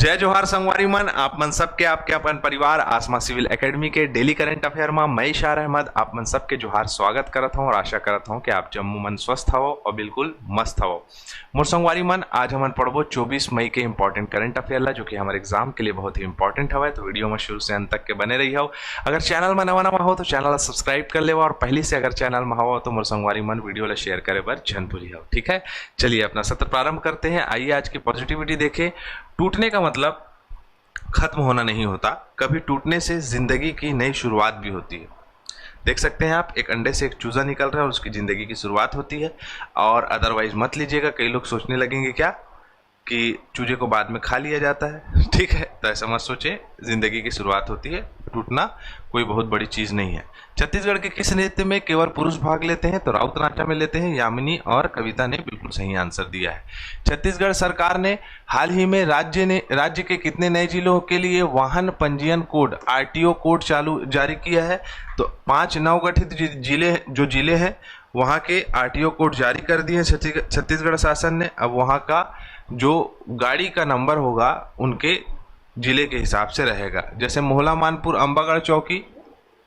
जय जोहार संगवारी मन, आप मन सबके आपके अपन परिवार आसमा सिविल एकेडमी के डेली करंट अफेयर में मैं इशार अहमद आप मन सबके जोहार स्वागत करत हूँ और आशा करत हूँ कि आप जम्मू मन स्वस्थ हो और बिल्कुल मस्त हो। मोर संगवारी मन, आज हमन पढ़बो 24 मई के इंपॉर्टेंट करंट अफेयर ला, जो कि हमारे एग्जाम के लिए बहुत ही इंपॉर्टेंट हवा। तो वीडियो में शुरू से अंत तक के बने रही हो। अगर चैनल में नवा हो तो चैनल सब्सक्राइब कर लेवा और पहले से अगर चैनल में हो तो मोर संगवारी मन वीडियो ला शेयर करे बर जन भूली हो। ठीक है, चलिए अपना सत्र प्रारंभ करते हैं। आइए आज की पॉजिटिविटी देखें। टूटने का मतलब खत्म होना नहीं होता, कभी टूटने से जिंदगी की नई शुरुआत भी होती है। देख सकते हैं आप, एक अंडे से एक चूजा निकल रहा है और उसकी जिंदगी की शुरुआत होती है। और अदरवाइज मत लीजिएगा, कई लोग सोचने लगेंगे क्या कि चूजे को बाद में खा लिया जाता है। ठीक है, तो ऐसा मत सोचें, जिंदगी की शुरुआत होती है, टूटना कोई बहुत बड़ी चीज नहीं है। छत्तीसगढ़ के किस नृत्य में केवल पुरुष भाग लेते हैं? तो राउत नाचा में लेते हैं। यामिनी और कविता ने बिल्कुल सही आंसर दिया है। छत्तीसगढ़ सरकार ने हाल ही में राज्य के कितने नए जिलों के लिए वाहन पंजीयन कोड आरटीओ कोड जारी किया है? तो 5 नवगठित जिले हैं वहाँ के आरटीओ कोड जारी कर दिए छत्तीसगढ़ शासन ने। अब वहाँ का जो गाड़ी का नंबर होगा उनके जिले के हिसाब से रहेगा। जैसे मोहला मानपुर अंबागढ़ चौकी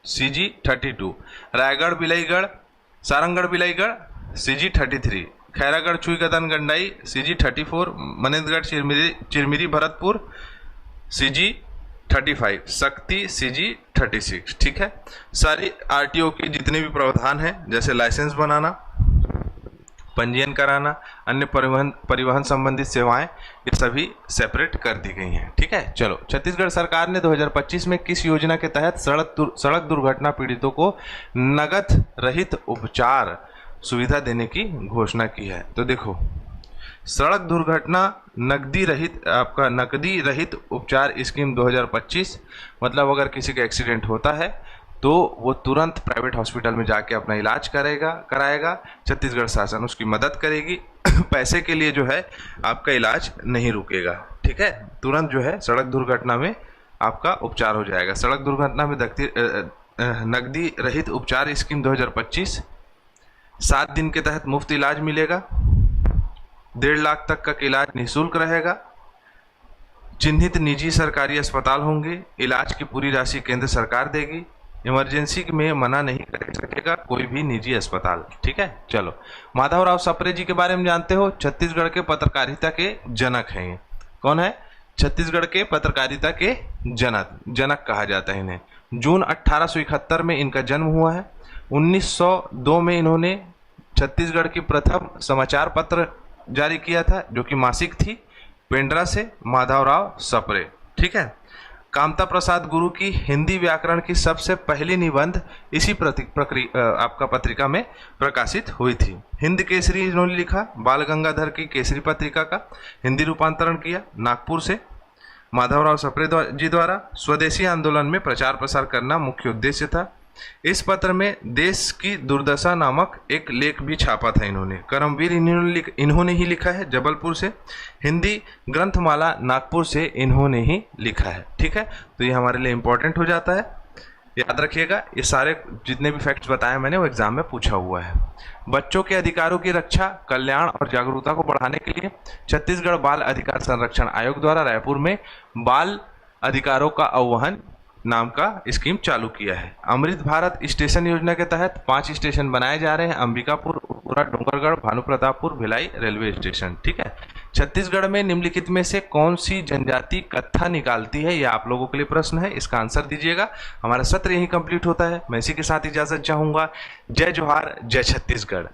CG 32, Raigarh Bilaigarh Sarangarh Bilaigarh CG 33, Khairagarh चुईगदन गंडाई CG 34, Manendragarh Chirmiri Bharatpur CG 35, शक्ति CG 36। ठीक है, सारी आरटीओ के जितने भी प्रावधान हैं, जैसे लाइसेंस बनाना, पंजीयन कराना, अन्य परिवहन संबंधित सेवाएं, ये सभी सेपरेट कर दी गई हैं। ठीक है, चलो। छत्तीसगढ़ सरकार ने 2025 में किस योजना के तहत सड़क दुर्घटना पीड़ितों को नगद रहित उपचार सुविधा देने की घोषणा की है? तो देखो, सड़क दुर्घटना नकदी रहित उपचार स्कीम 2025 मतलब अगर किसी का एक्सीडेंट होता है तो वो तुरंत प्राइवेट हॉस्पिटल में जाके अपना इलाज कराएगा। छत्तीसगढ़ शासन उसकी मदद करेगी। पैसे के लिए जो है आपका इलाज नहीं रुकेगा। ठीक है, तुरंत जो है सड़क दुर्घटना में आपका उपचार हो जाएगा। सड़क दुर्घटना में नकदी रहित उपचार स्कीम 2025, 7 दिन के तहत मुफ्त इलाज मिलेगा। 1.5 लाख तक का इलाज निःशुल्क रहेगा। चिन्हित निजी सरकारी अस्पताल होंगे। इलाज की पूरी राशि केंद्र सरकार देगी। इमरजेंसी में मना नहीं कर सकेगा कोई भी निजी अस्पताल। ठीक है, चलो। माधवराव सप्रे जी के बारे में जानते हो? छत्तीसगढ़ के पत्रकारिता के जनक हैं ये। कौन है? छत्तीसगढ़ के पत्रकारिता के जनक कहा जाता है इन्हें। जून 1871 में इनका जन्म हुआ है। 1902 में इन्होंने छत्तीसगढ़ की प्रथम समाचार पत्र जारी किया था, जो कि मासिक थी, पेंड्रा से माधवराव सप्रे। ठीक है, कामता प्रसाद गुरु की हिंदी व्याकरण की सबसे पहली निबंध इसी आपका पत्रिका में प्रकाशित हुई थी। हिंद केसरी इन्होंने लिखा। बाल गंगाधर की केसरी पत्रिका का हिंदी रूपांतरण किया नागपुर से माधवराव सप्रे जी द्वारा। स्वदेशी आंदोलन में प्रचार प्रसार करना मुख्य उद्देश्य था। इस पत्र में देश की दुर्दशा नामक एक लेख भी छापा था इन्होंने। करमवीर इन्होंने ही लिखा है जबलपुर से। हिंदी ग्रंथमाला नागपुर से इन्होंने ही लिखा है। ठीक है, तो ये हमारे लिए इंपॉर्टेंट हो जाता है, याद रखिएगा। ये सारे जितने भी फैक्ट्स बताए मैंने वो एग्जाम में पूछा हुआ है। बच्चों के अधिकारों की रक्षा, कल्याण और जागरूकता को बढ़ाने के लिए छत्तीसगढ़ बाल अधिकार संरक्षण आयोग द्वारा रायपुर में बाल अधिकारों का आह्वान नाम का स्कीम चालू किया है। अमृत भारत स्टेशन योजना के तहत 5 स्टेशन बनाए जा रहे हैं। Ambikapur, Urpura, Dongargarh, Bhanupratappur, Bhilai railway station. ठीक है, छत्तीसगढ़ में निम्नलिखित में से कौन सी जनजाति कत्था निकालती है? यह आप लोगों के लिए प्रश्न है, इसका आंसर दीजिएगा। हमारा सत्र यही कंप्लीट होता है। मैं इसी के साथ इजाजत चाहूंगा। जय जोहार, जय छत्तीसगढ़।